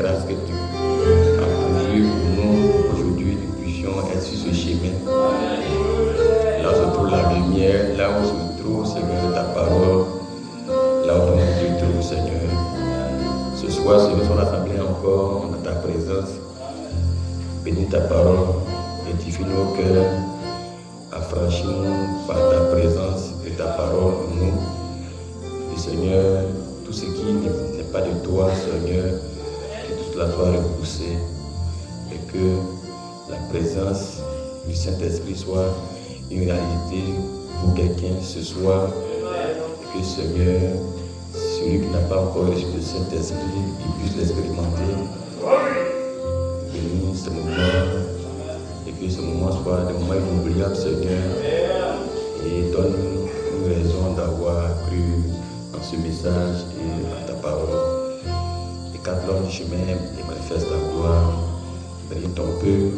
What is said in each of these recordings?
grâce que tu as conduit pour nous aujourd'hui, nous puissions être sur ce chemin. Là où se trouve la lumière, là où se trouve, Seigneur, ta parole, là où ton nom se trouve, Seigneur. Ce soir, Seigneur, nous sommes rassemblés encore dans ta présence. Bénis ta parole, édifie nos cœurs, affranchis-nous par ta présence et ta parole en nous. Et Seigneur, tout ce qui n'est pas de toi, Seigneur, que tout cela soit repoussé et que la présence du Saint-Esprit soit une réalité pour quelqu'un ce soir. Et que Seigneur, celui qui n'a pas encore reçu le Saint-Esprit, il puisse l'expérimenter. Bénis ce moment et que ce moment soit un moment inoubliable, Seigneur, et donne-nous une raison d'avoir cru en ce message et en ta parole. Et quand l'homme du chemin et manifeste ta gloire, bénis ton peuple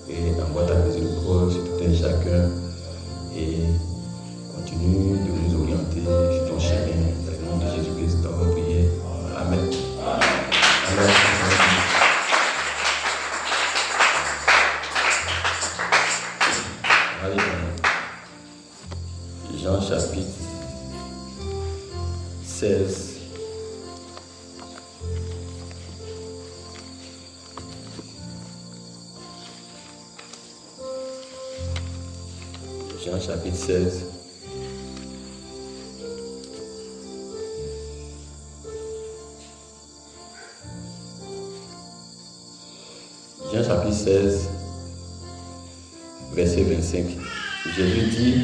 et envoie ta miséricorde sur tout un chacun et continue de nous orienter sur ton chemin. Dans le nom de Jésus-Christ, nous avons prié. Amen. Amen. Jean chapitre 16. Jean chapitre 16. Jean chapitre 16, verset 25. Jésus dit: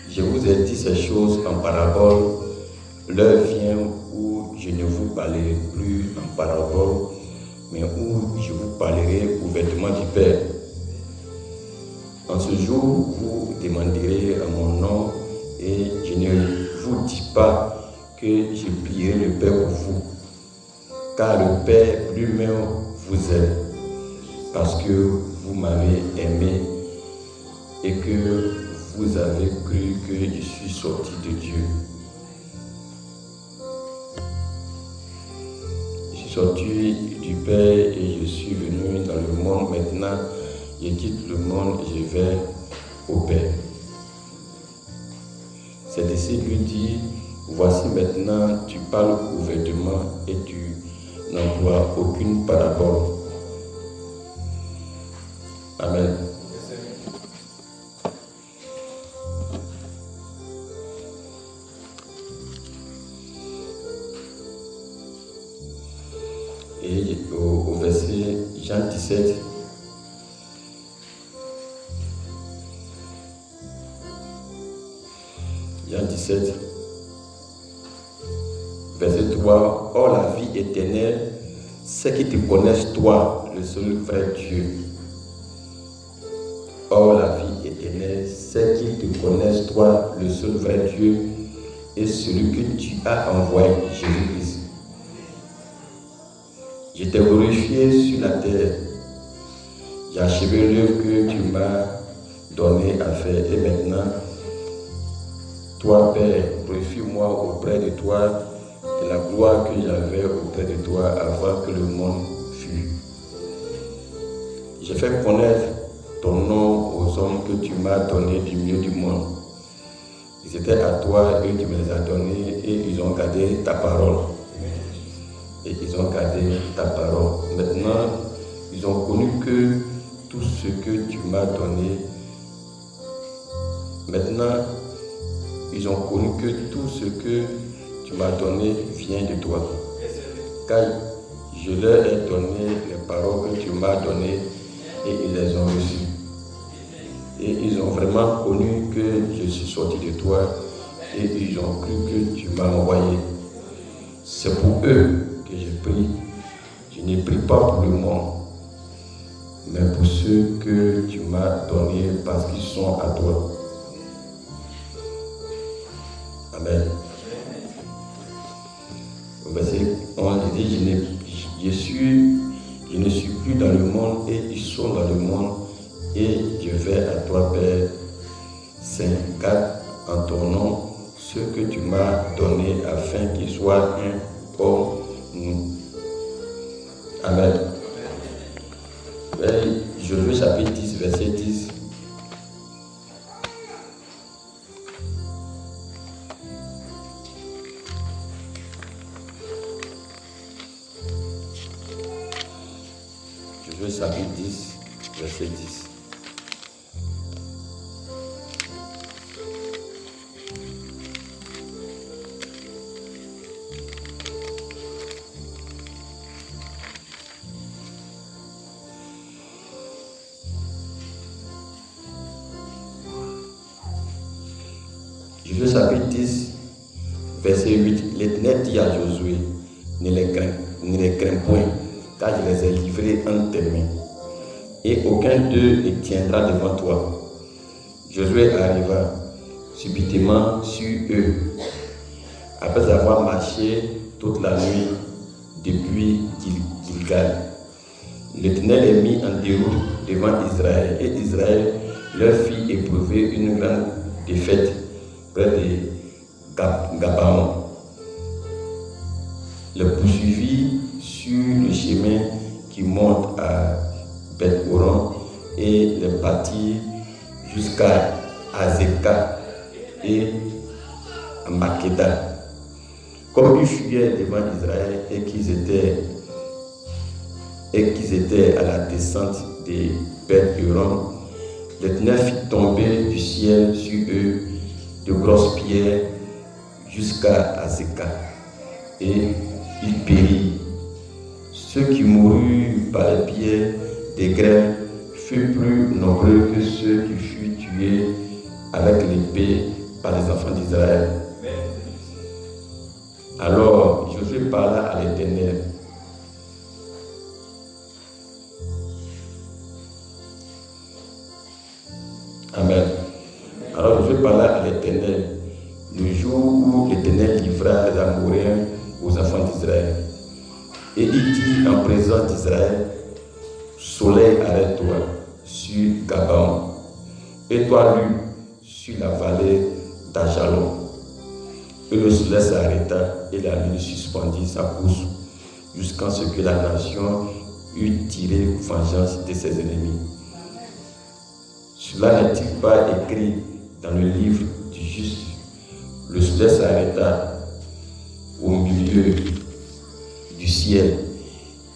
je vous ai dit ces choses en parabole. L'heure vient où je ne vous parlerai plus en parabole, mais où je vous parlerai ouvertement du Père. En ce jour, vous demanderez à mon nom, et je ne vous dis pas que je prierai le Père pour vous, car le Père lui-même vous aime, parce que vous m'avez aimé et que vous avez cru que je suis sorti de Dieu. Je suis sorti du Père et je suis venu dans le monde. Maintenant, je quitte le monde et je vais au Père. Ses disciples lui disent: voici maintenant, tu parles ouvertement et tu n'emploies aucune parabole. Amen. Et au verset Jean 17, verset 3, or la vie éternelle, c'est qu'ils te connaissent toi, le seul vrai Dieu. Or la vie éternelle, c'est qu'ils te connaissent toi, le seul vrai Dieu, et celui que tu as envoyé, Jésus-Christ. Je t'ai glorifié sur la terre. J'ai achevé l'œuvre que tu m'as donnée à faire. Et maintenant, toi, Père, glorifie-moi auprès de toi de la gloire que j'avais auprès de toi avant que le monde fût. J'ai fait connaître ton nom aux hommes que tu m'as donnés du milieu du monde. Ils étaient à toi et tu me les as donnés et ils ont gardé ta parole. Et ils ont gardé ta parole. Maintenant, ils ont connu que tout ce que tu m'as donné. Maintenant, ils ont connu que tout ce que tu m'as donné vient de toi. Car je leur ai donné les paroles que tu m'as données et ils les ont reçues. Et ils ont vraiment connu que je suis sorti de toi et ils ont cru que tu m'as envoyé. C'est pour eux que je prie. Je ne prie pas pour le monde, mais pour ceux que tu m'as donnés parce qu'ils sont à toi. Amen. Au verset 11, il dit, je ne suis plus dans le monde et ils sont dans le monde et je vais à toi, Père Saint, garde en ton nom ce que tu m'as donné afin qu'ils soient un comme nous. Amen. Josué chapitre 10, verset 10. Josué chapitre 10, verset 10. Josué chapitre 10, verset 8. L'Éternel dit à Josué, ne les crains point, car je les ai livrés entre tes mains, et aucun d'eux ne tiendra devant toi. Josué arriva subitement sur eux, après avoir marché toute la nuit depuis Gilgal. L'Éternel est mis en déroute devant Israël, et Israël leur fit éprouver une grande défaite près de Gabaon. Le poursuivit sur le chemin qui monte à Beth-Horon et les partit jusqu'à Azekah et à Makeda. Comme ils fuyaient devant Israël et qu'ils étaient à la descente de Beth-Horon, l'Éternel fit tomber du ciel sur eux de grosses pierres jusqu'à Azekah, et ils périrent. Ceux qui moururent par les pierres des grêles furent plus nombreux que ceux qui furent tués avec l'épée par les enfants d'Israël. Alors Josué parla à l'Éternel. Amen. Alors Josué parla à l'Éternel le jour où l'Éternel livra les Amoréens aux enfants d'Israël. Et il dit en présence d'Israël, soleil, arrête-toi sur Gabaon, et toi, lune, sur la vallée d'Ajalon. Et le soleil s'arrêta et la lune suspendit sa course jusqu'à ce que la nation eût tiré vengeance de ses ennemis. Cela n'est-il pas écrit dans le livre du juste? Le soleil s'arrêta au milieu du ciel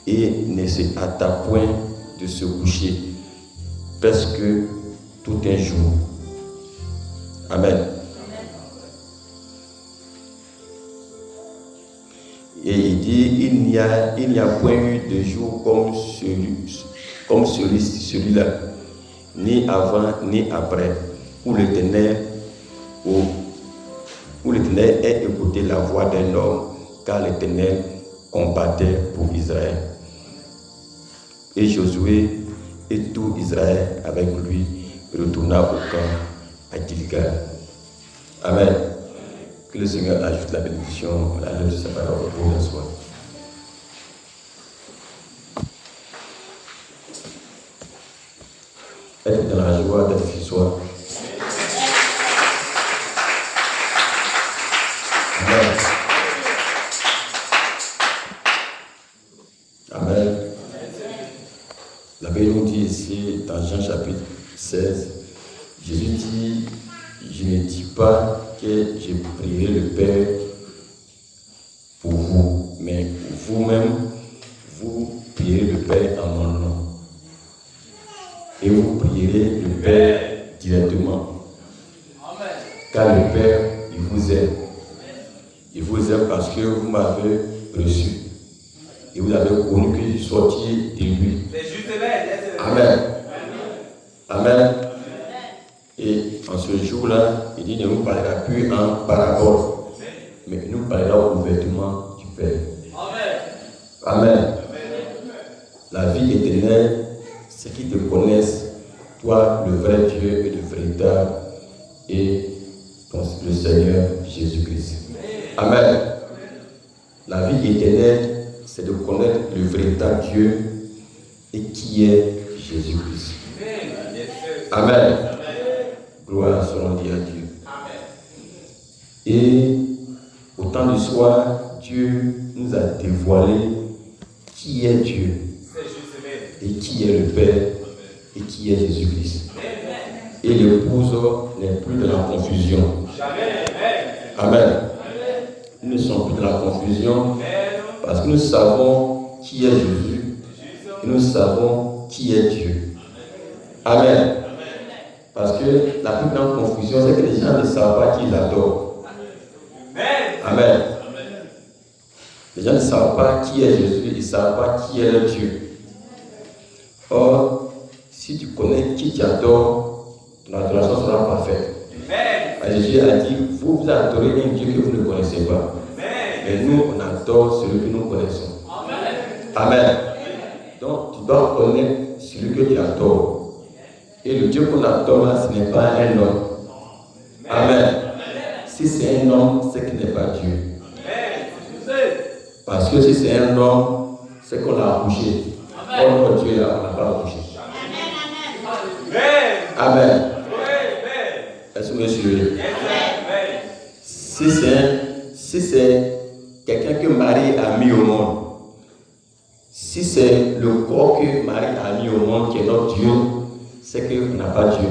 et ne se hâta point de se coucher presque tout un jour. Amen. Et il dit, il n'y a point eu de jour comme celui-là, ni avant ni après, où l'Éternel ait écouté la voix d'un homme, car l'Éternel combattait pour Israël. Et Josué et tout Israël avec lui retourna au camp à Gilgal. Amen. Que le Seigneur ajoute la bénédiction à l'œuvre de sa parole pour la soirée. Être dans la joie d'être ce soir. Amen. Amen. La Bible nous dit ici, dans Jean chapitre 16, Jésus dit, je ne dis pas que je prierai le Père pour vous, mais vous-même, vous prierez le Père en mon nom. Et vous prierez le Père directement. Amen. Car le Père, il vous aime. Il vous aime parce que vous m'avez reçu. Et vous avez connu que je suis sorti de lui. Amen. Amen. Et en ce jour-là, il dit, il ne nous parlera plus en parabole, mais il nous parlera ouvertement du Père. Amen. La vie éternelle, c'est qu'ils te connaissent, toi, le vrai Dieu et le véritable, et le Seigneur Jésus-Christ. Amen. La vie éternelle, c'est de connaître le véritable Dieu et qui est Jésus-Christ. Amen. Gloire soit rendue à Dieu. Et au temps du soir, Dieu nous a dévoilé qui est Dieu et qui est le Père et qui est Jésus-Christ. Et l'épouse n'est plus dans la confusion. Amen. Nous ne sommes plus dans la confusion parce que nous savons qui est Jésus et nous savons qui est Dieu. Amen. Parce que la plus grande confusion, c'est que les gens ne savent pas qui ils adorent. Amen. Les gens ne savent pas qui est Jésus, ils ne savent pas qui est le Dieu. Or, si tu connais qui tu adores, ton adoration sera parfaite. Jésus a dit, vous adorez un Dieu que vous ne connaissez pas. Mais nous, on adore celui que nous connaissons. Amen. Donc, tu dois connaître celui que tu adores. Et le Dieu qu'on adore là, ce n'est pas un homme. Amen. Si c'est un homme, c'est qu'il n'est pas Dieu. Parce que si c'est un homme, c'est qu'on l'a accouché. Or, notre Dieu, on n'a pas accouché. Amen. Est-ce que vous me suivez? Si c'est quelqu'un que Marie a mis au monde, si c'est le corps que Marie a mis au monde qui est notre Dieu, c'est qu'on n'a pas Dieu.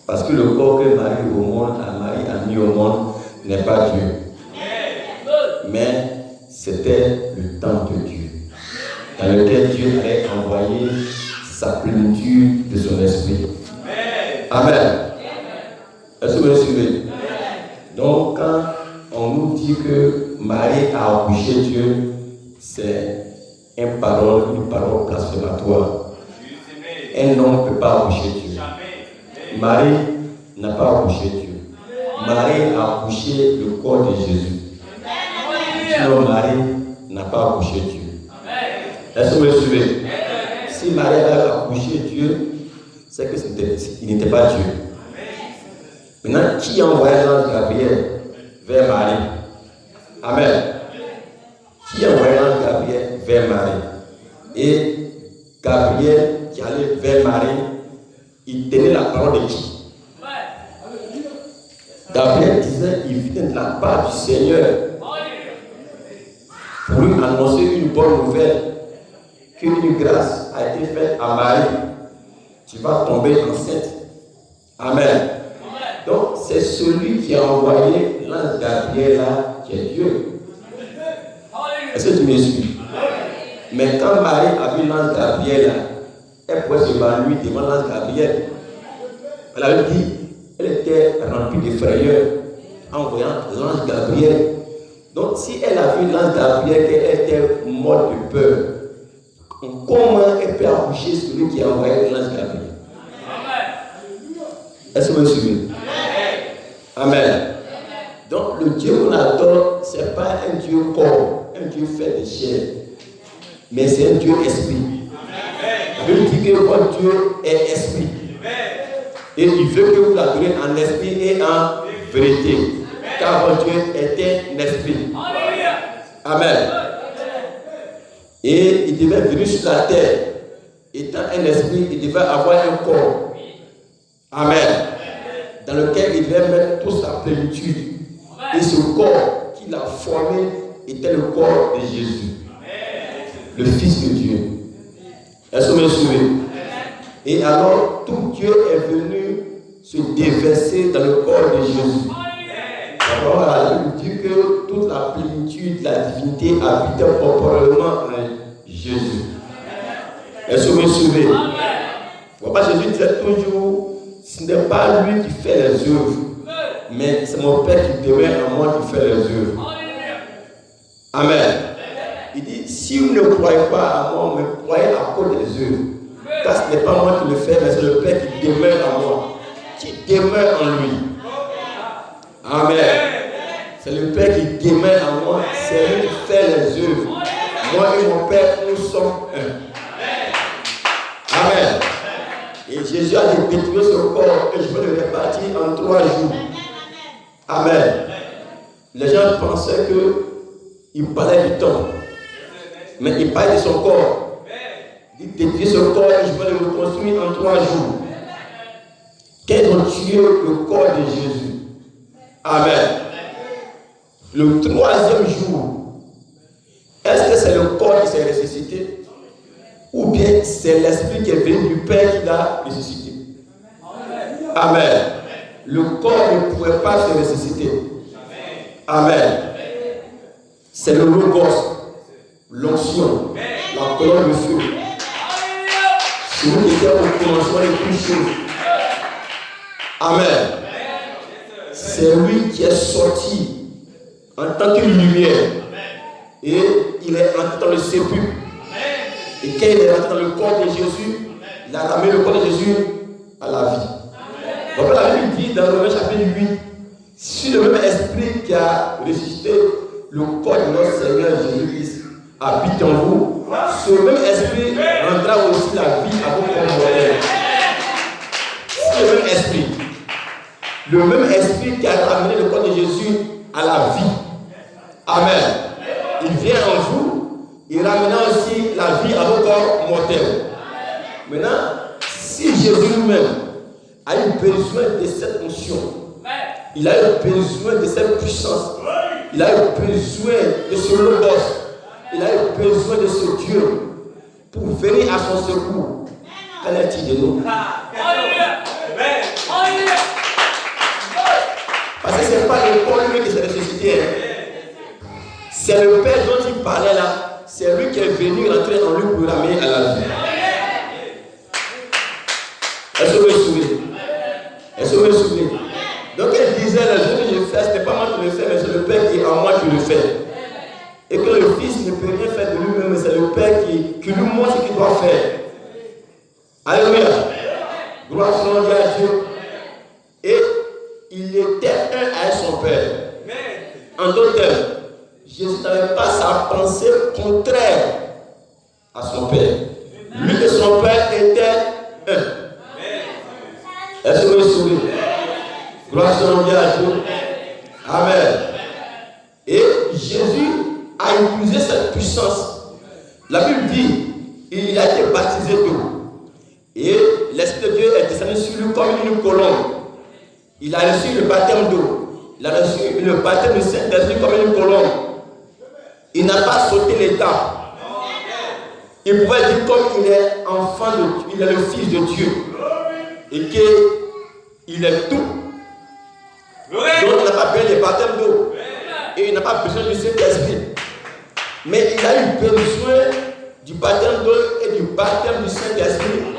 Parce que le corps que Marie a mis au monde n'est pas Dieu. Mais c'était le temps de Dieu, dans lequel Dieu allait envoyer sa plénitude de son esprit. Amen. Est-ce que vous me suivez? Donc, quand on nous dit que Marie a accouché Dieu, c'est une parole blasphématoire. Un homme ne peut pas accoucher Dieu. Marie n'a pas accouché Dieu. Marie a accouché le corps de Jésus. Sinon, Marie n'a pas accouché Dieu. Est-ce que vous me suivez? Si Marie a accouché Dieu, c'est qu'il n'était pas Dieu. Maintenant, qui a envoyé l'ange Gabriel vers Marie? Amen. Qui a envoyé l'ange Gabriel vers Marie? Et Gabriel qui allait vers Marie, il tenait la parole de qui? Gabriel disait, il vient de la part du Seigneur pour lui annoncer une bonne nouvelle, qu'une grâce a été faite à Marie. Tu vas tomber enceinte. Amen. Donc, c'est celui qui a envoyé l'ange Gabriel là, qui est Dieu. Est-ce que tu me suis? Mais quand Marie a vu l'ange Gabriel là, elle pouvait s'évanouir devant l'ange Gabriel. Elle avait dit, elle était remplie de frayeur en voyant l'ange Gabriel. Donc, si elle a vu l'ange Gabriel, qu'elle était morte de peur, comment elle peut accoucher celui qui a envoyé l'ange Gabriel? Est-ce que vous me suivez? Amen. Donc, le Dieu qu'on adore, ce n'est pas un Dieu corps, un Dieu fait de chair, mais c'est un Dieu esprit. La Bible dit que votre Dieu est esprit. Et il veut que vous l'adorez en esprit et en vérité. Car votre Dieu est un esprit. Amen. Et il devait venir sur la terre. Étant un esprit, il devait avoir un corps. Amen. Dans lequel il devait mettre toute sa plénitude. Et ce corps qu'il a formé était le corps de Jésus. Le Fils de Dieu. Est-ce que vous me suivez? Et alors, tout Dieu est venu se déverser dans le corps de Jésus. Alors, la Bible dit que toute la plénitude, la divinité habitait corporellement en Jésus. Est-ce que vous me suivez? Pourquoi Jésus disait toujours, ce n'est pas lui qui fait les œuvres, mais c'est mon Père qui demeure en moi qui fait les œuvres. Amen. Il dit, si vous ne croyez pas à moi, mais croyez à cause des œuvres. Car ce n'est pas moi qui le fais, mais c'est le Père qui demeure en moi, qui demeure en lui. Amen. C'est le Père qui demeure en moi, c'est lui qui fait les œuvres. Moi et mon Père, nous sommes un. Amen. Et Jésus a détruit ce corps et je vais le répartir en 3 jours. Amen. Les gens pensaient qu'il parlait du temps, mais il parlait de son corps. Il détruit ce corps et je vais le reconstruire en 3 jours. Qu'ils ont tué le corps de Jésus. Amen. Le 3e jour, un Est-ce que c'est le corps qui s'est ressuscité ou bien c'est l'esprit qui est venu du Père qui l'a ressuscité? Amen. Le corps ne pouvait pas se ressusciter. Amen. C'est le logos, l'onction, la colonne de feu. C'est lui qui était au commencement de toutes choses. Amen. C'est lui qui est sorti en tant que lumière. Et il est entré dans le sépulcre. Et quand il est rentré dans le corps de Jésus, il a ramené le corps de Jésus à la vie. Donc la Bible dit dans Romains chapitre 8, si le même esprit qui a ressuscité le corps de notre Seigneur Jésus-Christ habite en vous, ce même esprit rendra aussi la vie à vos corps mortels. C'est le même esprit qui a ramené le corps de Jésus à la vie. Amen. Il vient en vous, il ramène aussi la vie à vos corps mortels. Maintenant, si Jésus lui-même a eu besoin de cette onction, il a eu besoin de cette puissance, il a eu besoin de ce logos, il a eu besoin de ce Dieu pour venir à son secours. Qu'en est-il de nous? Parce que ce n'est pas le corps lui qui s'est ressuscité. C'est le Père dont il parlait là. C'est lui qui est venu rentrer en lui pour l'amener à la vie. Est-ce que vous vous souvenez? Est-ce que vous vous souvenez? Donc elle disait, le jeu que je fais, ce n'est pas moi qui le fais, mais c'est le Père qui est en moi qui le fait. Et que le Fils ne peut rien faire de lui-même, mais c'est le Père qui lui montre ce qu'il doit faire. Alléluia. Gloire soit à Dieu. Et il était un avec son Père. En d'autres termes, Jésus n'avait pas sa pensée contraire à son Père. Lui et son Père étaient un. Est-ce que vous vous souvenez? Gloire soit à Dieu. Amen. Et Jésus a utilisé cette puissance. La Bible dit, il a été baptisé d'eau. Et l'Esprit de Dieu est descendu sur lui comme une colombe. Il a reçu le baptême d'eau. Il a reçu le baptême du Saint-Esprit comme une colombe. Il n'a pas sauté l'étape. Il pouvait dire comme il est enfant de Dieu, il est le Fils de Dieu. Et qu'il est tout. Donc il n'a pas besoin du baptême d'eau. Et il n'a pas besoin du Saint-Esprit. Mais il a eu besoin du baptême d'eau et du baptême du Saint-Esprit.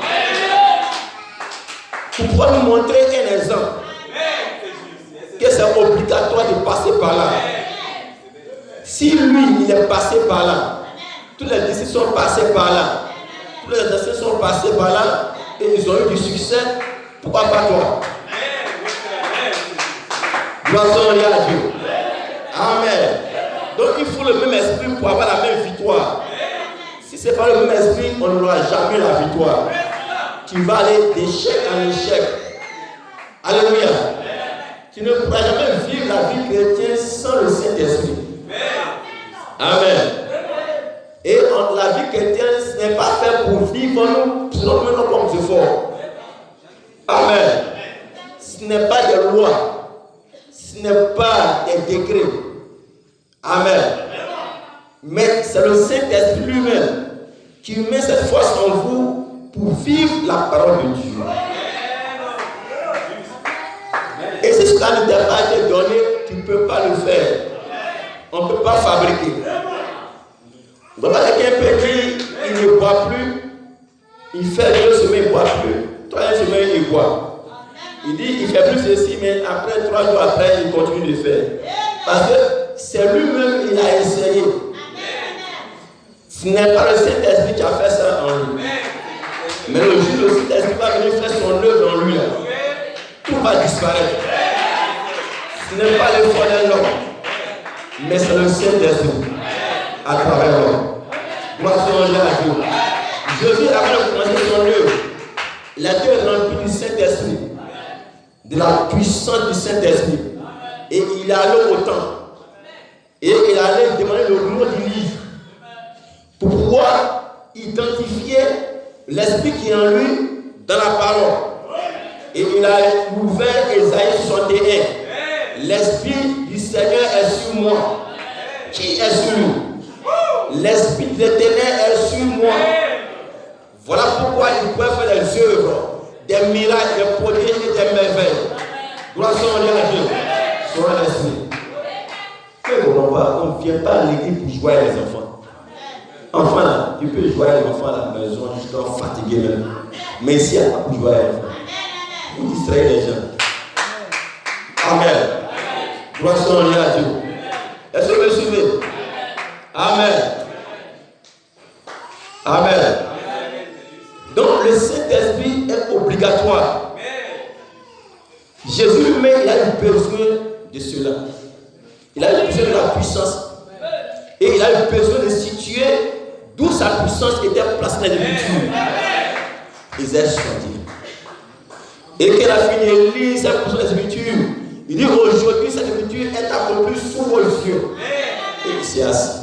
Pour pouvoir nous montrer un exemple. Que c'est obligatoire de passer par là. Si lui, il est passé par là, tous les disciples sont passés par là, tous les disciples sont passés par là, et ils ont eu du succès, pourquoi pas toi? Gloire à Dieu. Amen. Donc il faut le même esprit pour avoir la même victoire. Si ce n'est pas le même esprit, on n'aura jamais la victoire. Tu vas aller d'échec en échec. Alléluia. Tu ne pourras jamais vivre la vie chrétienne sans le Saint-Esprit. Amen. Et la vie chrétienne, ce n'est pas fait pour vivre nous comme c'est fort. Amen. Ce n'est pas des lois. Ce n'est pas des décrets. Amen. Mais c'est le Saint-Esprit lui-même qui met cette force en vous pour vivre la parole de Dieu. Et si cela ne t'a pas été donné, tu ne peux pas le faire. On ne peut pas fabriquer. Donc, quelqu'un peut dire, il ne boit plus, il fait 2 semaines, il ne boit plus. 3 semaines, il boit. Il dit, il ne fait plus ceci, mais après 3 jours après, il continue de faire. Parce que c'est lui-même, il a essayé. Ce n'est pas le Saint-Esprit qui a fait ça en lui. Mais le jour où le Saint-Esprit va venir faire son œuvre en lui, là, tout va disparaître. Ce n'est pas l'effort d'un homme, mais c'est le Saint-Esprit à travers l'homme. Gloire à Dieu. Jésus, avant de commencer son œuvre, il a été rempli du Saint-Esprit, de la puissance du Saint-Esprit. Et il est allé au temple. Et il allait demander le nom du livre pour pouvoir identifier l'esprit qui est en lui dans la parole. Et il a ouvert Ésaïe 61. L'esprit du Seigneur est sur moi. Qui est sur lui? l'Esprit de l'Éternel est sur moi. Voilà pourquoi il peut faire des œuvres, des miracles, des prodiges et des merveilles. Gloire soit à Dieu. Soit l'Esprit. On ne vient pas à l'église pour jouer avec les enfants. Enfants là, tu peux jouer avec les enfants à la maison jusqu'à fatiguer même. Mais ici, il n'y a pas pour jouer avec les enfants. Vous distrayez les gens. Amen. Gloire soit à Dieu. Est-ce que vous me suivez? Amen. Amen. Donc le Saint-Esprit est obligatoire. Jésus lui-même, il a eu besoin de cela. Il a eu besoin de la puissance. Et il a eu besoin de situer d'où sa puissance était placée dans les Écritures. Isaïe 61. Et qu'elle a fini de lire cette portion des Écritures. Il dit aujourd'hui, cette Écriture est accomplie sous vos yeux. Et il s'est assis.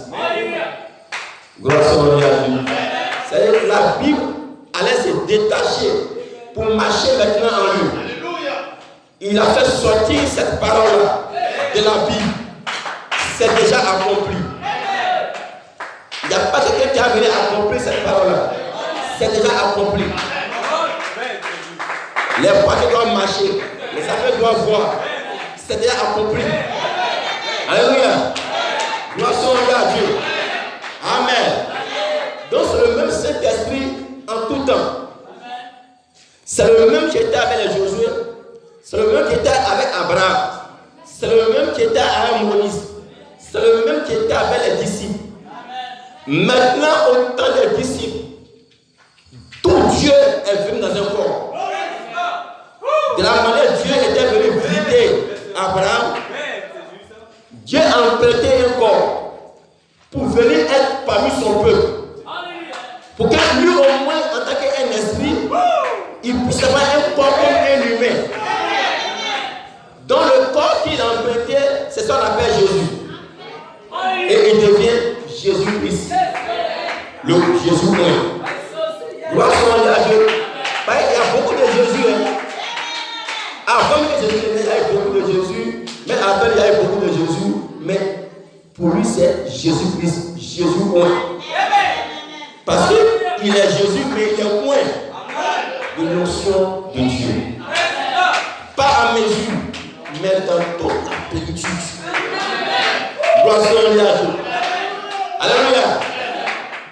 Gloire soit à Dieu. C'est-à-dire que la Bible allait se détacher pour marcher maintenant en lui. Il a fait sortir cette parole-là de la Bible. C'est déjà accompli. Il n'y a pas quelqu'un qui a venu accomplir cette parole-là. C'est déjà accompli. Les prophètes doivent marcher. Les affaires doivent voir. C'est déjà accompli. Alléluia. Gloire soit à Dieu. Amen. Donc c'est le même Saint-Esprit en tout temps. C'est le même qui était avec les Josué. C'est le même qui était avec Abraham. C'est le même qui était avec Moïse. C'est le même qui était avec les disciples. Maintenant, au temps des disciples, tout Dieu est venu dans un corps. De la manière Dieu était venu visiter Abraham, Dieu a emprunté un corps pour venir être parmi son peuple. Pour que lui au moins, en tant qu'un esprit, il puisse avoir un corps comme un humain. Dans le corps qu'il a emprunté, c'est ça qu'on appelle Jésus. Et il devient Jésus-Christ. Le Jésus-Christ. Gloire soit à Dieu. Il y a beaucoup de Jésus. Avant que Jésus, il y avait beaucoup de Jésus. Mais après, il y avait beaucoup de Jésus. Mais pour lui, c'est Jésus-Christ. Jésus-Christ. Parce qu'il est Jésus, mais il est moins de notion de Dieu. Pas à mesure, mais dans toute la plénitude. Gloire soit à Dieu. Alléluia.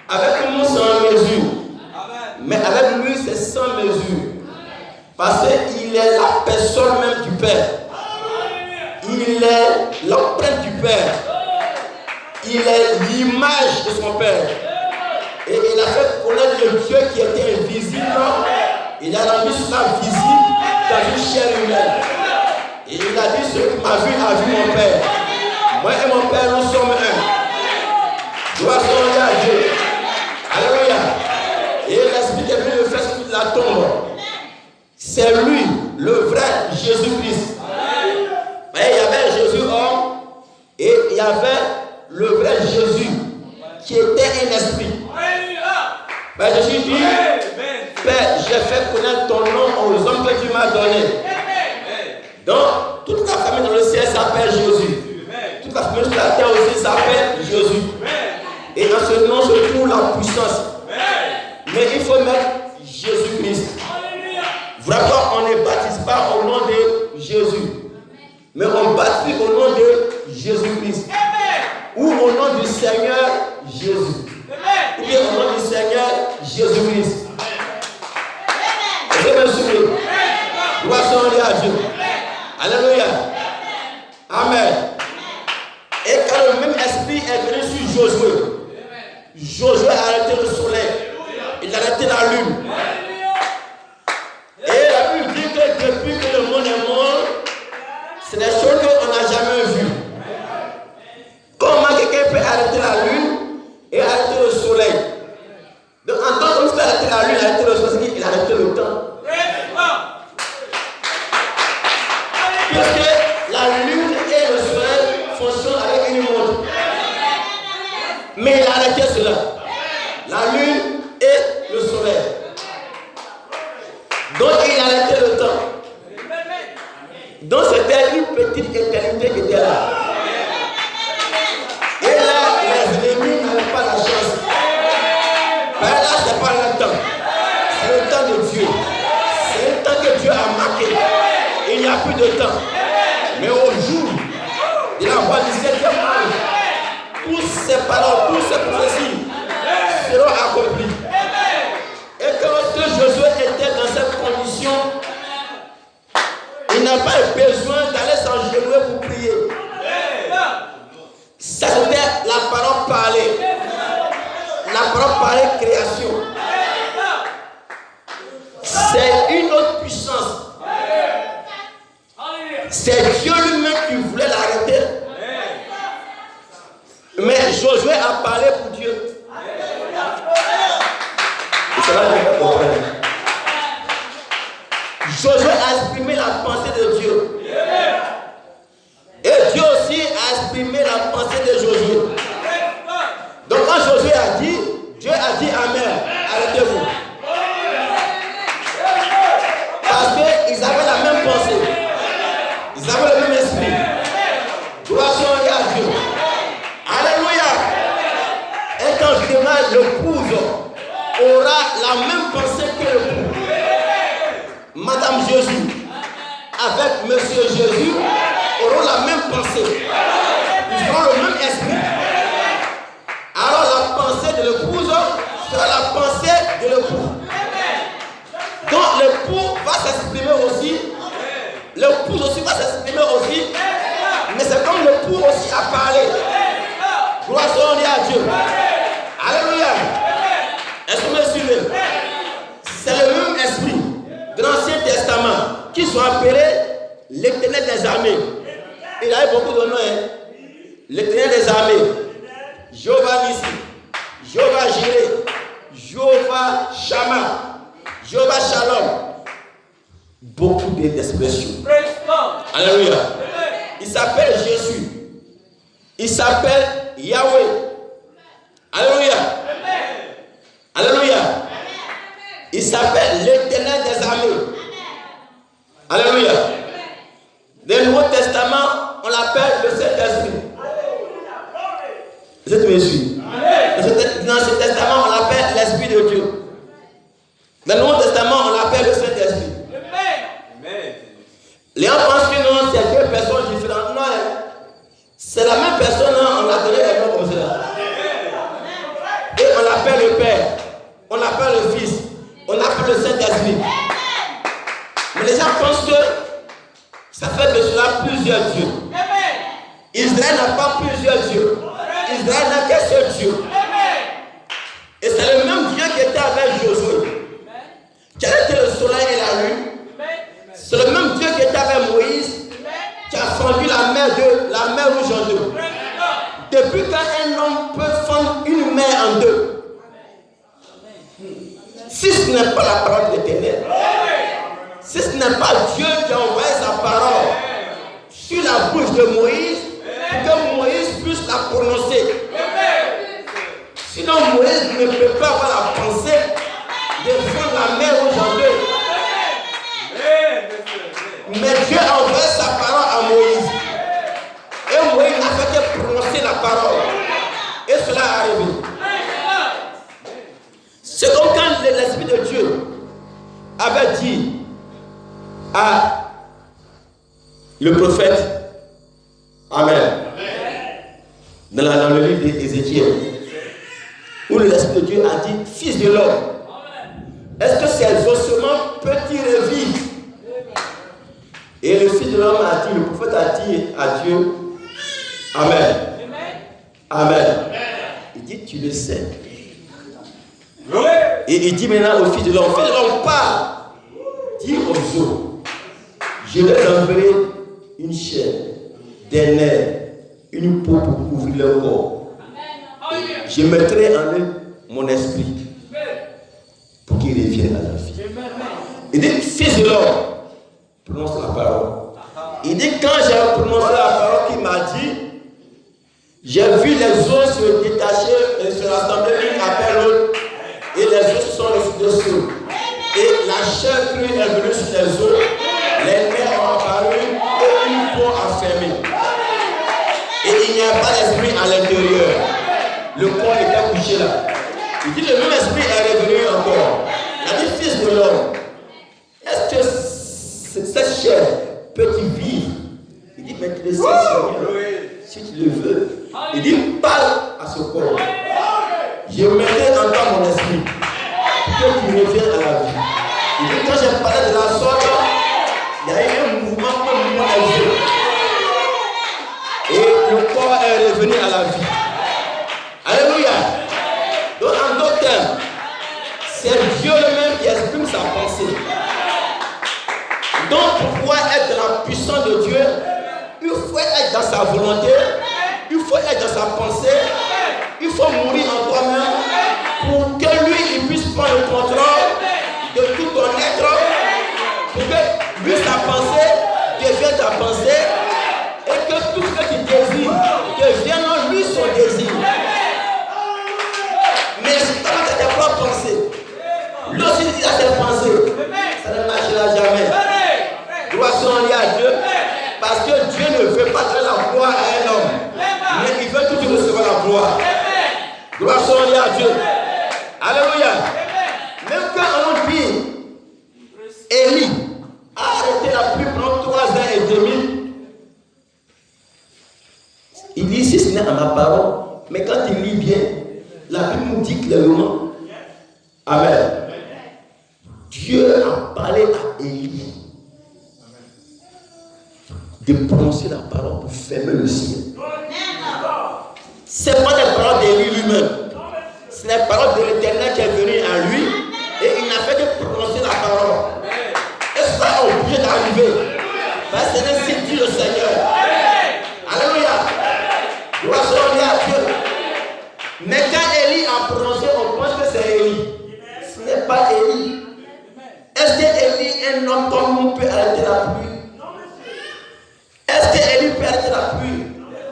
Avec nous, c'est en mesure. Mais avec lui, c'est sans mesure. Parce qu'il est la personne même du Père. Il est l'empreinte du Père. Il est l'image de son Père. Et il a fait connaître le Dieu qui était invisible. Il a rendu cela visible dans une chair humaine. Et il a dit, ce qui m'a vu a vu mon Père. Moi et mon Père, nous sommes un. Gloire soit à Dieu. Alléluia. Et l'Esprit qui est venu le faire sur la tombe. C'est lui, le vrai Jésus-Christ. Mais il y avait Jésus homme et il y avait le vrai Jésus qui était un esprit. Mais Jésus dit, Père, j'ai fait connaître ton nom aux hommes que tu m'as donné. Donc, toute la famille dans le ciel s'appelle Jésus. Toute la famille sur la terre aussi s'appelle Jésus. Et dans ce nom se trouve la puissance. Mais il faut mettre Jésus-Christ. Vraiment, on ne baptise pas au nom de Jésus. Mais on baptise au nom de Jésus-Christ. Ou au nom du Seigneur Jésus. Ou bien au nom du Seigneur Jésus-Christ. Est-ce que vous suivez? Gloire soit à Dieu. Alléluia. Amen. Et quand le même esprit est venu sur Josué, Josué a arrêté le soleil. Il a arrêté la lune. Et la Bible dit que depuis que le monde est mort, c'est des choses qu'on n'a jamais vues. Comment quelqu'un peut arrêter la lune et arrêter le soleil? Donc en tant qu'il a arrêté la lune, il a arrêté le soleil, il a arrêté le temps. Puisque c'est pas le temps. C'est le temps de Dieu. C'est le temps que Dieu a marqué. Il n'y a plus de temps. Mais au jour de la voix du 7e ange, toutes ces paroles, toutes ces prophéties seront accomplies. Et que lorsque Josué était dans cette condition, il n'a pas eu besoin d'aller s'agenouiller pour prier. Ça c'était la parole parlée. La parole parlée création. C'est une autre puissance. C'est Dieu lui-même qui voulait l'arrêter. Mais Josué a parlé pour Dieu. Et ça va nous comprendre. Josué a exprimé la pensée de Dieu. Et Dieu aussi a exprimé la pensée de Josué. Donc quand Josué a dit, Dieu a dit Amen. Arrêtez-vous. Parce qu'ils avaient la même pensée. Ils avaient le même esprit. Gloire à Dieu. Alléluia. Et quand justement l'épouse aura la même pensée que l'époux, Madame Jésus avec Monsieur Jésus auront la même pensée. Ils auront le même esprit. Alors la pensée de l'épouse sera la pensée de l'époux. Donc l'époux va s'exprimer aussi. L'épouse aussi va s'exprimer aussi. Mais c'est comme l'époux aussi a parlé. Gloire à Dieu. Alléluia. Est-ce que vous me suivez? C'est le même esprit de l'Ancien Testament qui sont appelés l'Éternel des armées. Il a eu beaucoup de noms. L'Éternel des armées. Jéhovah Nissi. Jéhovah Jireh. Jéhovah Shammah. Jéhovah Shalom. Beaucoup d'expressions. Alléluia. Il s'appelle Jésus. Il s'appelle Yahweh. Alléluia. Alléluia. Il s'appelle l'Éternel des armées. Alléluia. Dans le Nouveau Testament, on l'appelle le Saint-Esprit. Est-ce que tu me suis? Dans l'Ancien Testament, on l'appelle l'Esprit de Dieu. Dans le Nouveau Testament, on l'appelle le Saint-Esprit. Les gens pensent que non, c'est deux personnes différentes. Non, c'est la même personne, on a donné les noms comme cela. Et on l'appelle le Père, on l'appelle le Fils, on l'appelle le Saint-Esprit. Mais les gens pensent que ça fait de cela plusieurs dieux. Israël n'a pas plusieurs dieux. Israël n'a qu'un seul Dieu. Et c'est le même Dieu qui était avec Josué. Quel était le soleil et la lune? C'est le même Dieu qui était avec Moïse, qui a fendu la mer rouge en deux. Depuis quand un homme peut fendre une mer en deux, si ce n'est pas la parole de l'Éternel, si ce n'est pas Dieu qui a envoyé sa parole sur la bouche de Moïse, pour que Moïse puisse la prononcer. Sinon Moïse ne peut pas avoir la pensée de fendre la mer rouge en deux. Mais Dieu a envoyé sa parole à Moïse. Et Moïse n'a fait que prononcer la parole. Et cela est arrivé. C'est comme quand l'Esprit de Dieu avait dit à le prophète, Amen, dans le livre d'Ézéchiel, où l'Esprit de Dieu a dit, Fils de l'homme, est-ce que ces ossements peuvent-ils revivre? Et le Fils de l'homme a dit, le prophète a dit à Dieu, Amen. Amen. Il dit, tu le sais. Et il dit maintenant au Fils de l'homme, Fils de l'homme, parle. Dis aux eaux, je leur enverrai une chair, des nerfs, une peau pour couvrir leur corps. Je mettrai en eux mon esprit pour qu'ils reviennent à la vie. Il dit, Fils de l'homme, prononce la parole. Il dit, quand j'ai prononcé la parole qu'il m'a dit, j'ai vu les os se détacher et se rassembler l'une après l'autre, et les os se sont reçus dessous. Et la chair crue est venue sur les os, les nerfs ont apparu et une peau a fermé. Et il n'y a pas d'esprit à l'intérieur. Le corps était couché là. Il dit le même esprit est revenu encore. Il a dit fils de l'homme, est-ce que cette chair peut-il vivre? Il dit mais tu le sais Seigneur, si tu le veux. Il dit parle à ce corps. Je mettrai en toi mon esprit que tu reviennes à la vie. Il dit quand j'ai parlé de la sorte, il y a eu un mouvement comme moi les yeux. Et le corps est revenu à la vie. Alléluia. Donc en d'autres termes, c'est Dieu lui-même qui exprime sa pensée. Donc pour pouvoir être dans la puissance de Dieu, il faut être dans sa volonté, il faut être dans sa pensée, il faut mourir en toi-même pour que lui il puisse prendre le contrôle de tout ton être, pour que lui sa pensée devienne ta pensée et que tout ce que tu désires devienne en lui son désir. Mais si tu as tes propres pensées, lui aussi il a ses pensées, ça ne marchera jamais. Gloire soit liée à Dieu, parce que Dieu ne veut pas donner la gloire à un homme, mais il veut toujours recevoir la gloire. Gloire soit liée à Dieu. Alléluia. Même quand on dit Élie a arrêté la pluie pendant 3 ans et demi, il dit si ce n'est à ma parole, mais quand il lit bien, la Bible nous dit clairement, Amen. Dieu a parlé à Élie de prononcer la parole pour fermer le ciel. Ce n'est pas les paroles d'Élie lui-même. C'est les paroles de l'Éternel qui est venu à lui et il n'a fait que prononcer la parole. Et ça est obligé d'arriver. Parce que c'est ainsi dit le Seigneur. Alléluia. Gloire soit à Dieu. Mais quand Élie a prononcé, on pense que c'est Élie. Ce n'est pas Élie. Est-ce que Élie, un homme comme nous, peut arrêter la pluie? Est-ce que Élie peut arrêter la pluie?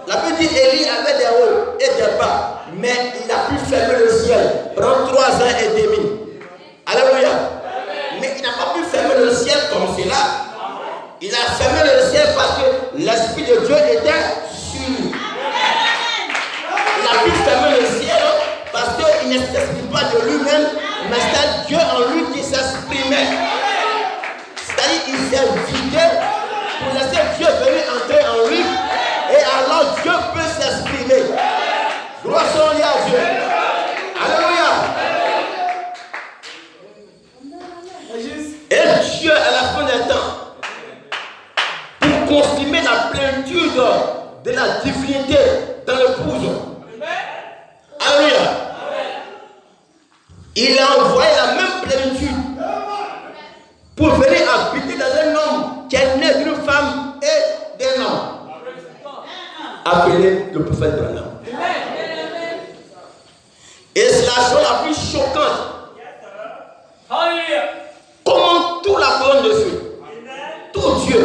La Bible dit Élie avait des hauts et des bas, mais il a pu fermer le ciel pendant 3 ans et demi. Alléluia. Mais il n'a pas pu fermer le ciel comme cela. Il a fermé le ciel parce que l'Esprit de Dieu était sur lui. Il a pu fermer le ciel parce qu'il ne s'exprime pas de lui-même, mais c'est Dieu en lui qui s'exprimait. C'est-à-dire qu'il s'est vidé pour laisser Dieu venir entrer en lui. Et alors Dieu peut s'exprimer. Gloire soit à Dieu. Alléluia. Et Dieu à la fin des temps, pour consommer la plénitude de la divinité dans l'épouse. Alléluia. Il a envoyé la même plénitude pour venir habiter dans un homme qui est né d'une femme et d'un homme. Appelé le prophète Branham. Et c'est la chose la plus choquante. Comment toute la colonne de feu, tout Dieu,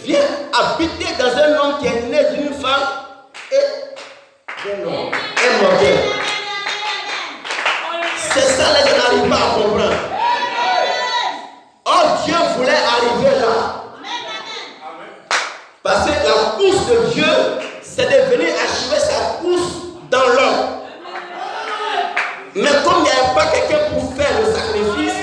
vient habiter dans un homme qui est né d'une femme et d'un homme, un mortel. C'est ça les gens n'arrivent pas à comprendre. Oh, Dieu voulait arriver là. Parce que la course de Dieu, c'est de venir achever sa course dans l'homme. Mais comme il n'y avait pas quelqu'un pour faire le sacrifice,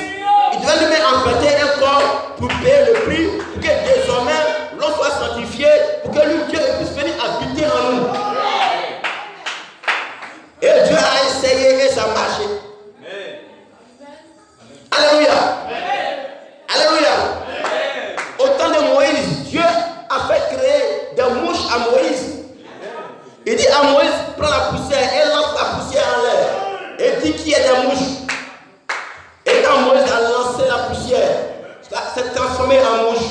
il devait lui mettre emprunter un corps pour payer le prix, pour que désormais l'on soit sanctifié, pour que lui, Dieu puisse venir habiter en nous. Et Dieu a essayé et ça a marché. Alléluia. Alléluia. Au temps de Moïse, Dieu a fait créer des mouches à Moïse. Il dit à Moïse, prends la poussière et lance la poussière en l'air. Et dit qu'il y a des mouches. Et quand Moïse a lancé la poussière, ça s'est transformé en mouche.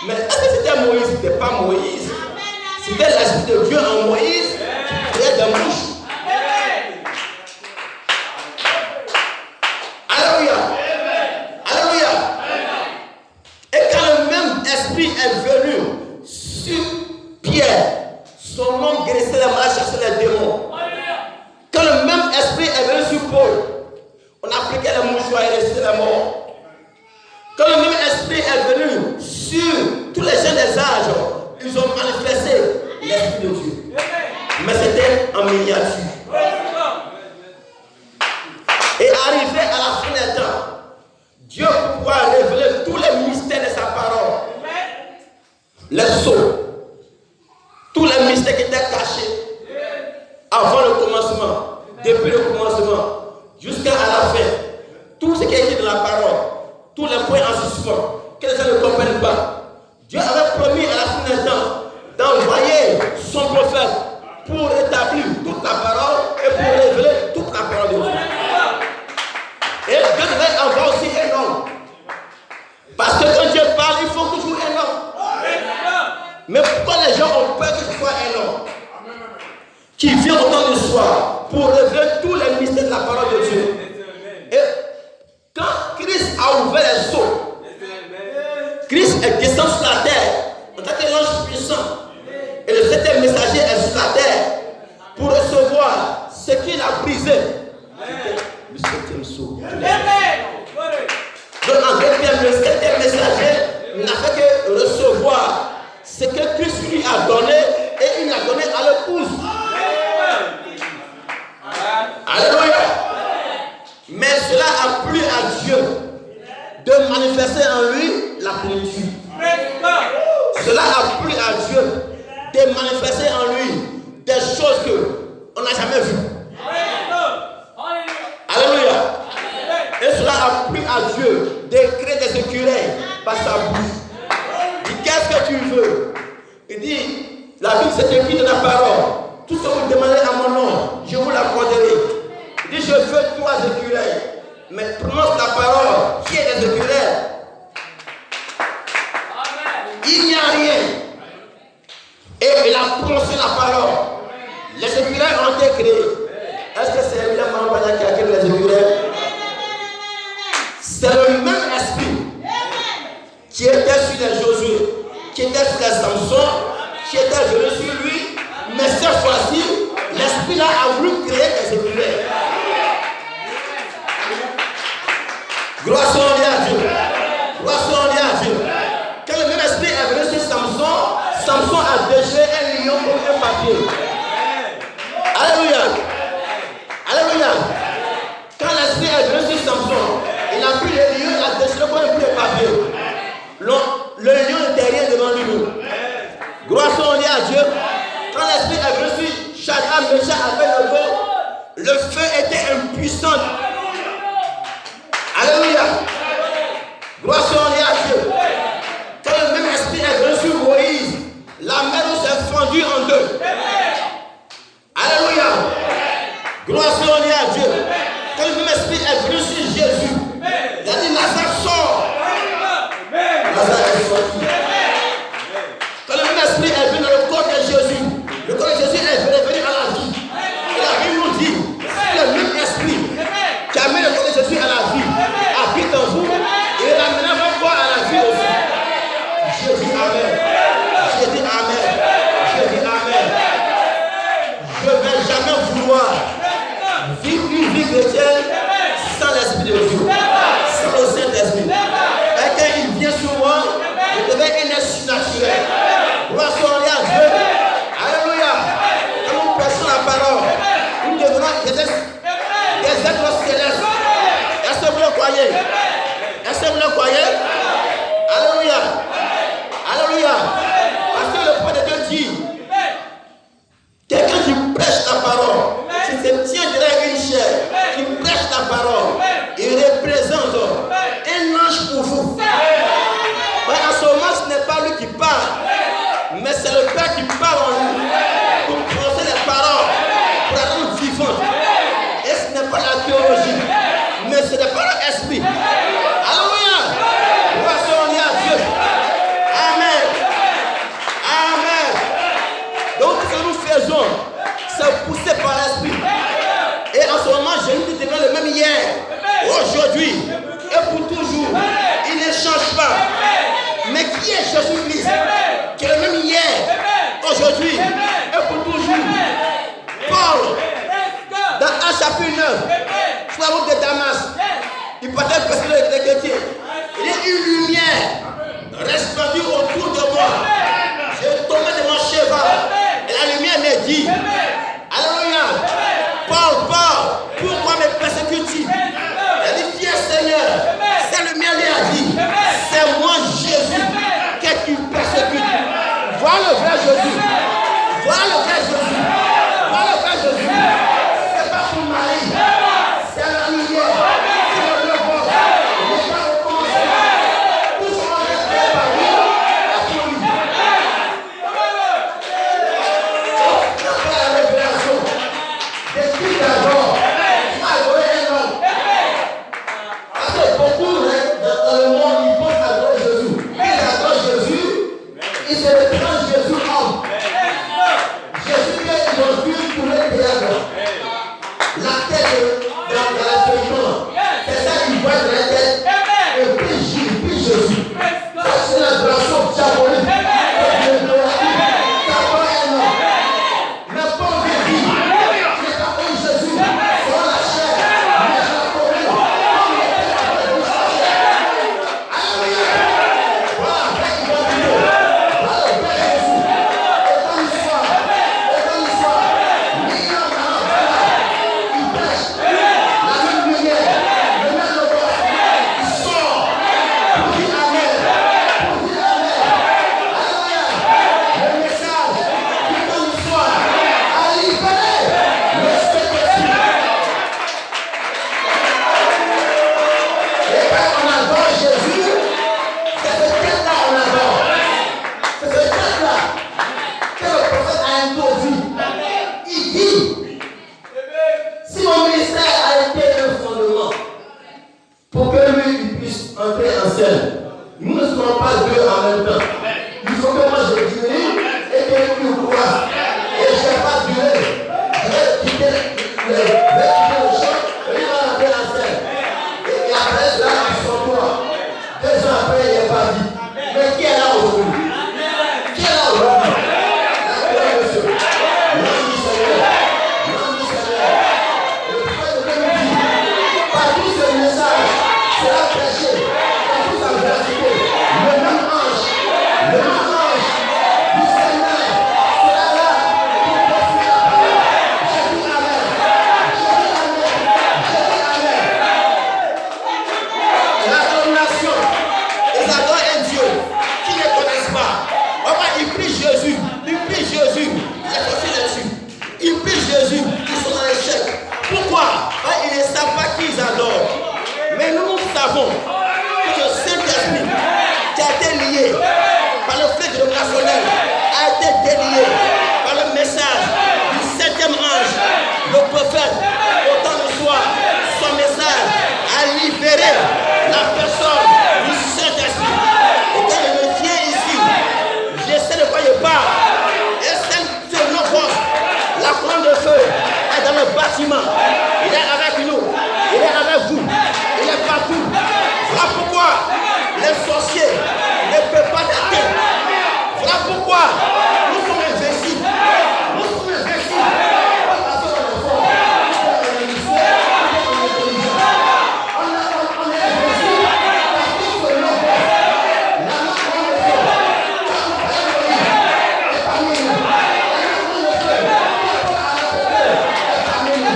Mais est-ce que c'était Moïse? Ce n'était pas Moïse. C'était l'Esprit de Dieu en Moïse qui créait des mouches. Alléluia. Alléluia. Et quand le même esprit est venu sur Pierre, son nom guérissait les malades, chassait les démons. Quand le même esprit est venu sur Paul, on appliquait les mouchoirs et ressuscitait les morts. Quand le même esprit est venu sur tous les jeunes des âges, ils ont manifesté l'Esprit de Dieu. Mais c'était en miniature. arrivé à la fin des temps, Dieu pourra révéler tous les mystères de sa parole. Les sceaux, tous les mystères qui étaient cachés avant le commencement, depuis le commencement, jusqu'à la fin. Tout ce qui est écrit dans la parole, tous les points en suspens, que les gens ne comprennent pas. Dieu avait promis à la fin des temps d'envoyer son prophète pour rétablir toute la parole et pour révéler toute la parole de Dieu. Et Dieu devait envoyer aussi un homme. Parce que quand Dieu parle, il faut toujours un homme. Mais pourquoi les gens ont peur que ce soit un homme qui vient au temps du soir pour révéler tous les mystères de la parole de Dieu? Et quand Christ a ouvert les sceaux, Christ est descendu sur la terre en tant que l'ange puissant. Et le septième messager est sur la terre pour recevoir ce qu'il a brisé. Le septième sceau. Donc en deuxième, le septième messager n'a fait que recevoir ce que Christ lui a donné et il l'a donné à l'épouse. Alléluia. Mais cela a plu à Dieu de manifester en lui la plénitude. Cela a plu à Dieu de manifester en lui des choses qu'on n'a jamais vues. Alléluia. Et cela a plu à Dieu de créer des écureuils par sa bouche. Il dit, qu'est-ce que tu veux? Il dit, la Bible c'est écrit dans la parole. Tout ce que vous demandez à mon nom, je vous l'accorderai. Il dit, je veux 3 écureuils. Mais prononce la parole, qui est des écureuils? Il n'y a rien. Et il a prononcé la parole. Les écureuils ont été créés. Est-ce que c'est évidemment qui a créé les écureuils? C'est le même esprit qui était sur les Josué, qui était sur les Samson, qui était venu sur lui. Mais cette fois-ci, l'esprit là a voulu créer des écureuils. Gloire soit à Dieu. Gloire soit à Dieu. Quand le même esprit est venu sur Samson, Samson a déchiré un lion comme un papier. Alléluia. Alléluia. Quand l'esprit est venu sur Samson, il a pris le lion, il a déchiré comme un bout de papier. Le lion n'était rien devant lui. Gloire soit à Dieu. Quand l'esprit est venu sur Shadrach, Meshach, Abednego, le feu était impuissant. Alléluia. Gloire soit à Dieu. Quand le même esprit est venu sur Moïse, la mer s'est fendue en deux. Alléluia. Gloire soit à Dieu. Quand le même esprit est venu sur Jésus, il a dit Lazare sort. Lazare est sorti. Quand le même esprit est venu dans le corps de Jésus, le corps de Jésus est revenu à la vie. Et la Bible nous dit, le même esprit qui a mis le corps de Jésus à la vie habite en vous et l'amènera votre corps à la vie aussi. Je dis Amen. Je dis Amen. Je dis Amen. Je ne vais jamais vouloir vivre une vie chrétienne sans l'Esprit de Dieu, sans le Saint-Esprit. Et quand il vient sur moi, je deviens un esprit naturel. Gloire soit à Dieu. Alléluia. Quand nous prêchons la parole, nous devenons des êtres célestes. Est-ce que vous le croyez? Est-ce que vous le croyez? Alléluia. Alléluia. Parce que le point de Dieu dit, quelqu'un qui prêche la parole, qui se tient derrière une chair, qui prêche la parole, il représente un ange pour vous. Mais en ce moment, ce n'est pas lui qui parle, mais c'est le Père qui parle en lui pour prononcer les paroles, pour la rendre vivante. Et ce n'est pas la théologie, mais ce n'est pas l'esprit. Alléluia. Gloire soit à Dieu. Amen. Amen. Donc ce que nous faisons, c'est poussé par l'esprit. Et en ce moment, Jésus devient le même hier, aujourd'hui et pour toujours. Il ne change pas. Mais qui est Jésus-Christ? Qui est le même hier, aujourd'hui et pour toujours. Paul, dans Actes chapitre 9, sur la route de Damas, il partait persécuter les chrétiens. Il y a une lumière resplendit autour de moi. Je tombais de mon cheval et la lumière me dit, alléluia, Paul, pourquoi me persécutes-tu? sommes pas deux en même temps. Il faut que moi je diminue et que lui croise. Et je ne vais pas durer. Je vais quitter le champ et il va rentrer la scène. Et après cela, ils sont toi. 2 ans après, il n'est pas dit. Mais qui est là aujourd'hui? Qui est là aujourd'hui? La gloire de Dieu. L'homme du Seigneur. L'homme du Seigneur. Le prophète de Dieu dit, par tout ce message sera prêché dans toute sa vérité. Le même ange du Seigneur sera là pour poursuivre la parole. Je dis Amen. Je dis Amen. Je dis Amen. La domination, ils adorent un Dieu qui ne connaissent pas. Papa, ils prient Jésus. Ils prient Jésus. Il est aussi là-dessus. Ils prient Jésus. Ils sont dans l'échec. Pourquoi? Parce qu'ils ne savent pas qui ils adorent. Mais nous savons que le Saint-Esprit qui a été lié par le fait dénominationnel a été délié par le message du 7e ange, le prophète, au temps de soir. Son message a libéré la personne du Saint-Esprit. Et quand je me tiens ici, je sais de quoi je parle. Et c'est notre force. La colonne de feu est dans le bâtiment. Il est avec nous. Il est avec vous. Il est partout. Voilà pourquoi les sorciers ne peuvent pas t'atteindre. Voilà pourquoi nous sommes investis. Nous sommes investis. Parce qu'on est fort. On est investis. Parce que c'est nos forces. La main de Dieu. Et parmi nous. La main de Dieu. Parmi nous.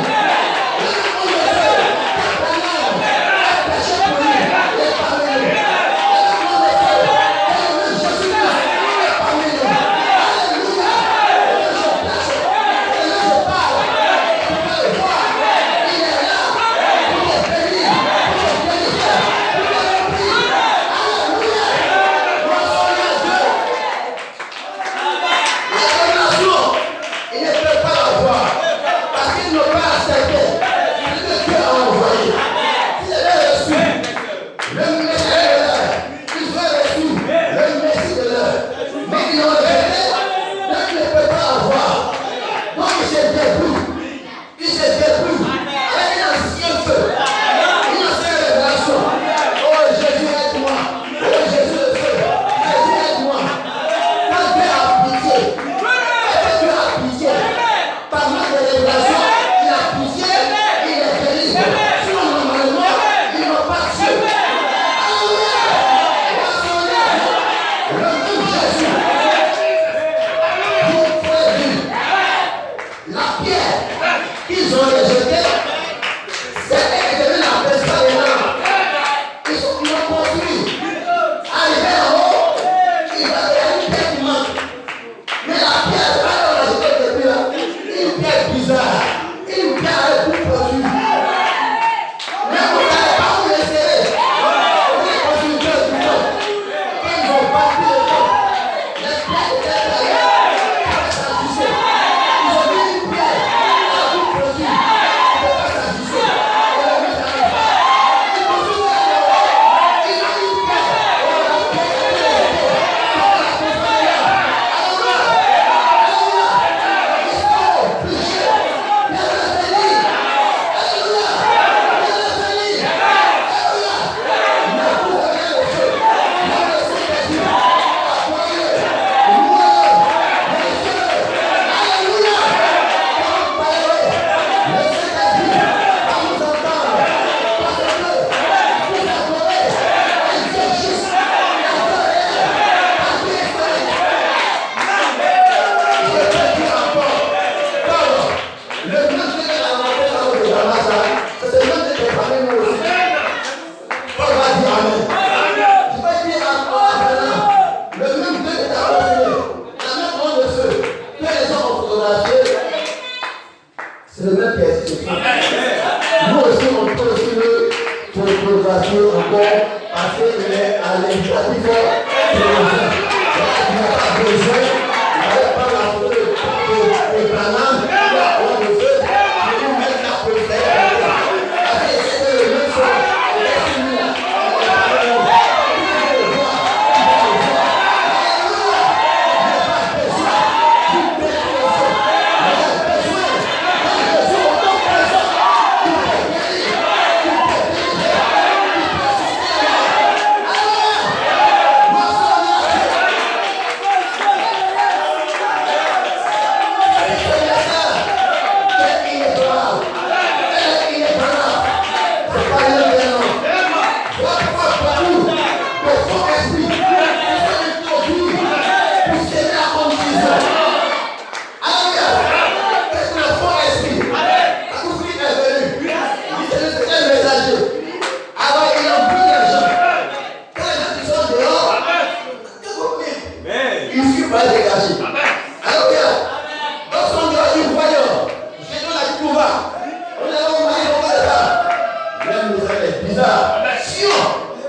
bizarre. Sion,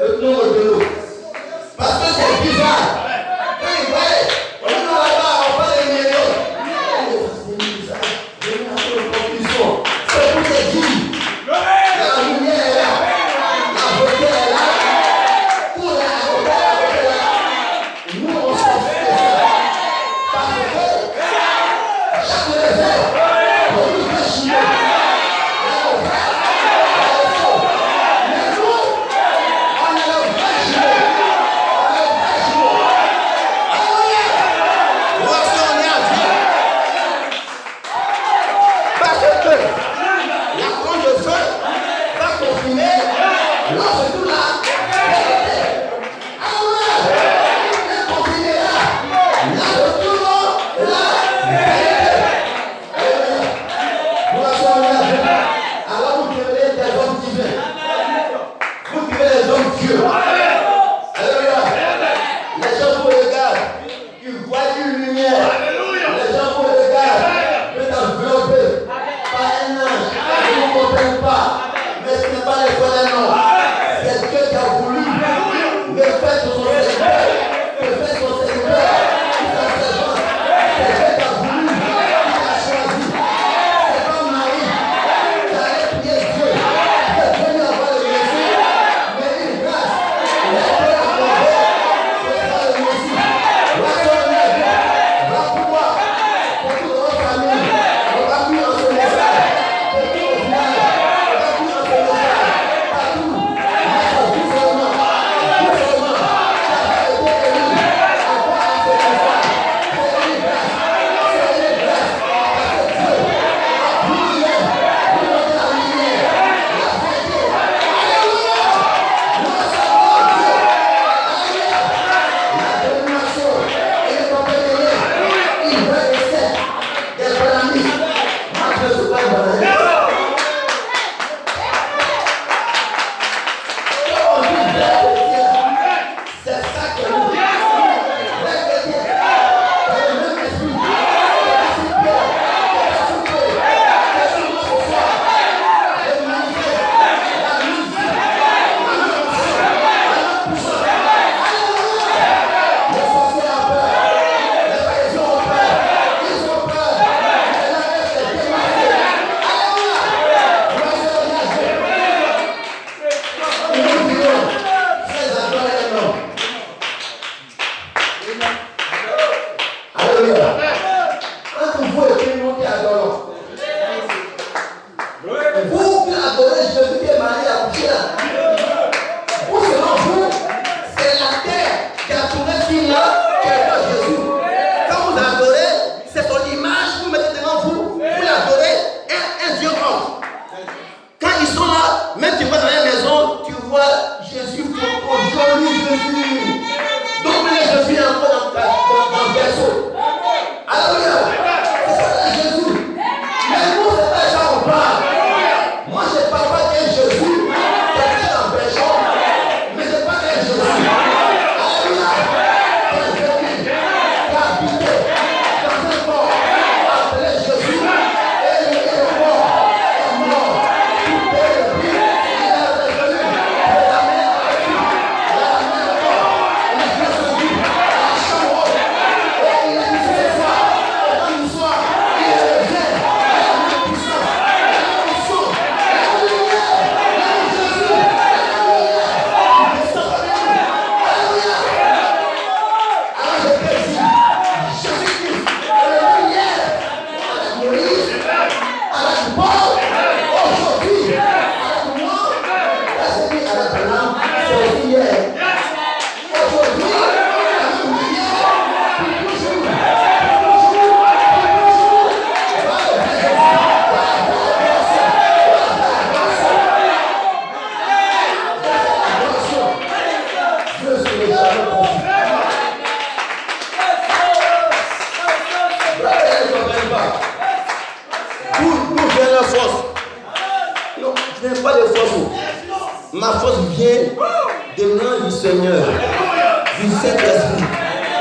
le nombre de l'eau. Parce que c'est bizarre. Quand il va, on est là-bas, on parle des millions. C'est bizarre. Je viens à la conclusion. C'est pour te dire. La lumière est là. La beauté est là. Tout est là. Nous, on s'en fait ça. Parce que chaque réserve, on nous fait chier. Ma force vient de nom du Seigneur, du Saint-Esprit,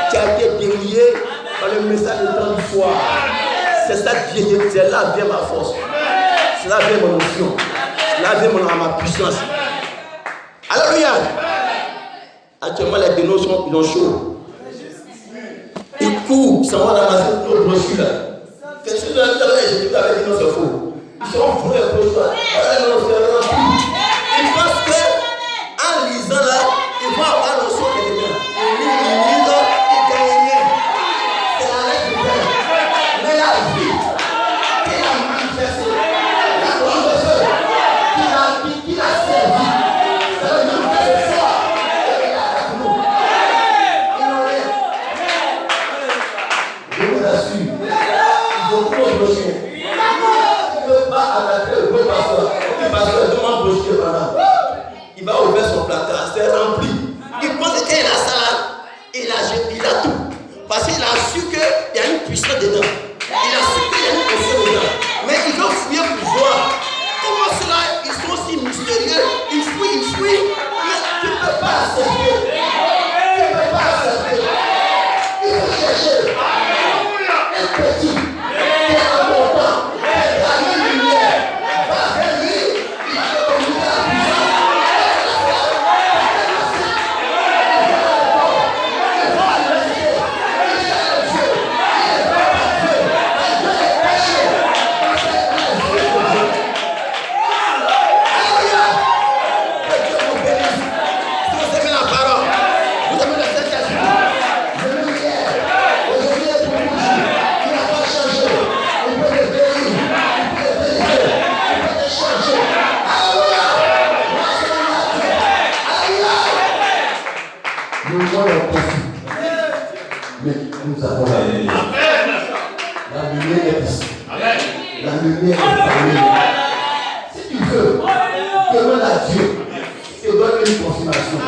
qui a été délié par le message de temps du soir. C'est ça qui vient, c'est là vient ma force. C'est là vient mon onction. C'est là vient ma puissance. Actuellement, les dénos ils ont chaud. Ils courent, ils s'en vont ramasser nos brochures là. Quelque chose là, j'ai tout avec dit non, c'est faux. Ils sont fous les brochures. Ils pensent qu'en lisant là, ils vont avoir le son de quelqu'un. Ils lisent, ils gagnent rien. C'est la lettre du Père. Mais la vie, il a manifesté. La grande chose qu'il a servi. C'est le nom de ce soir. Il est avec nous. Ils n'ont rien. Je vous assure. Ils ont trop de brochures. Il ne veut pas attaquer le gros pasteur. Le pasteur demande brochure pendant. Il va ouvrir son placard, c'est rempli. Il pense qu'il a ça là, il a tout. Parce qu'il a su qu'il y a une puissance dedans. Il a su qu'il y a une puissance dedans. Mais il veut fouiller pour voir. Comment cela, ils sont si mystérieux. Ils fouillent. Mais tu ne peux pas accepter. Tu ne peux pas accepter. Il faut chercher un petit, qui est important, qui a une lumière. Va venir, il va te communiquer la puissance. Mais nous avons la lumière. La lumière est ici. La lumière est parmi nous. Si tu veux, demande à Dieu. Il te donne une confirmation.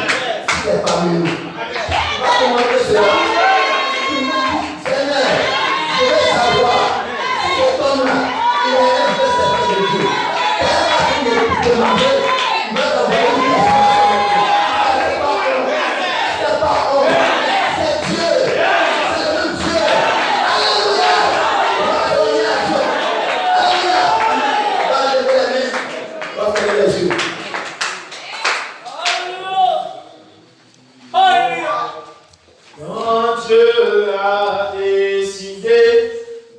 Si tu es parmi nous, tu vas commander cela. Tu me dis, Seigneur, je veux savoir si cet homme-là, il est un peu certain de Dieu. Car il va te demander, il va t'envoyer une confirmation. C'est pas honte. C'est Dieu. Quand Dieu a décidé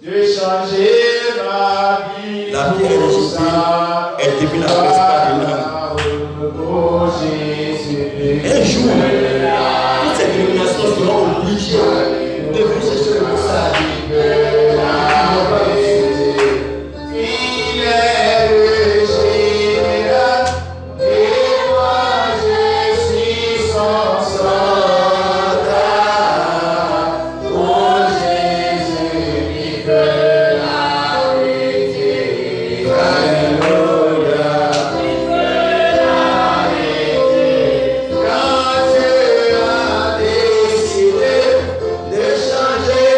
de changer ma vie, La pierre est rejetée, elle devient la principale de l'âme. Un jour, toutes ces dénominations seront obligées de venir chercher le message. Il est le général et moi je suis son soldat. Oh Jésus qui veut l'arrêter. Alléluia. Quand Dieu a décidé de changer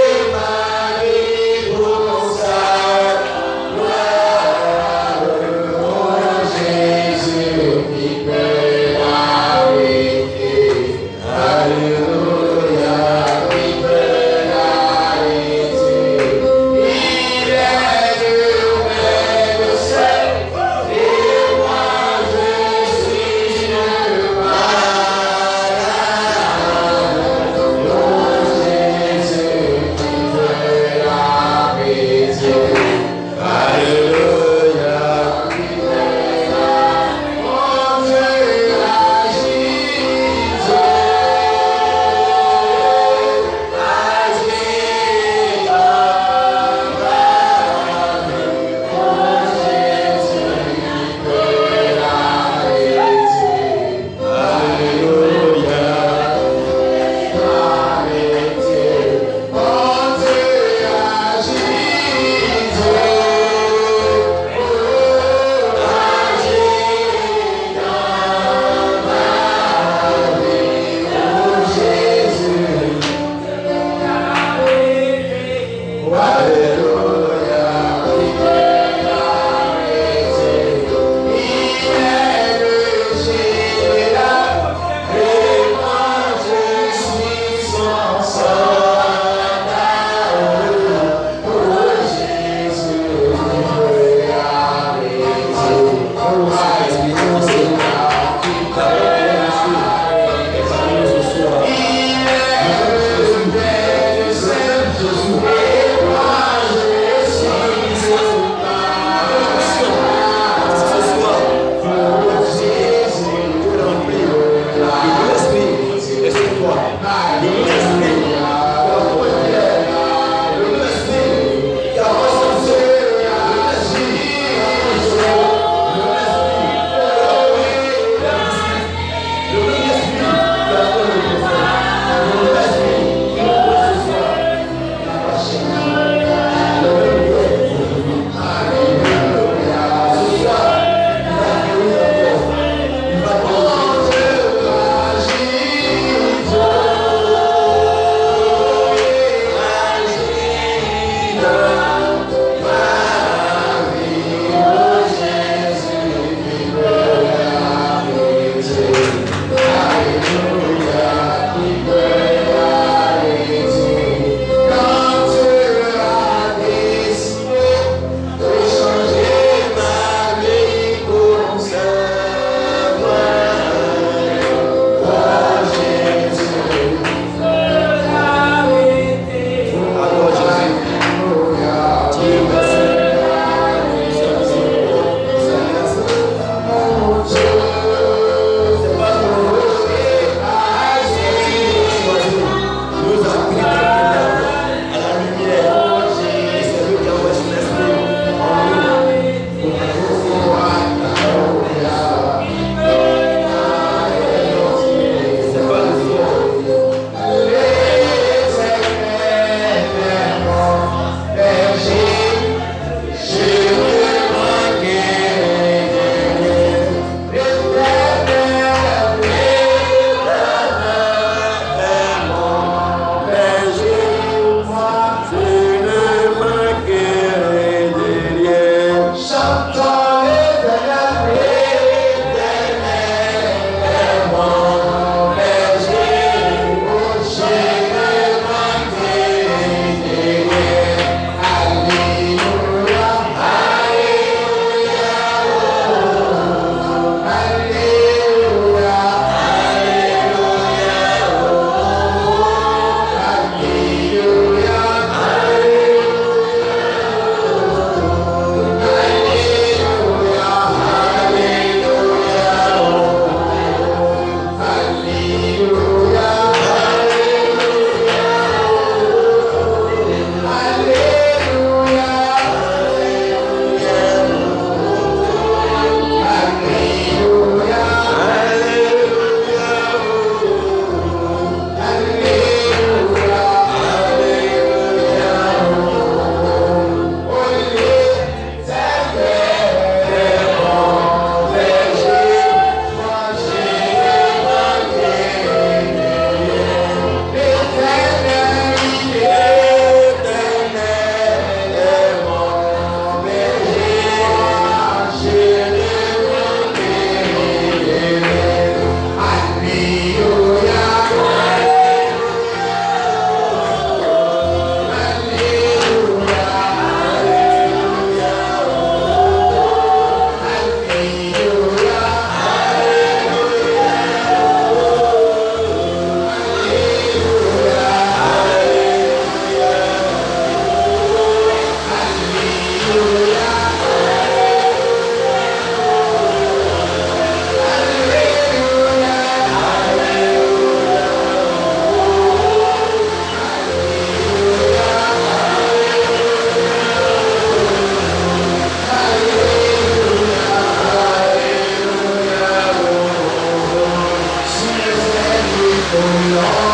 Oh Lord.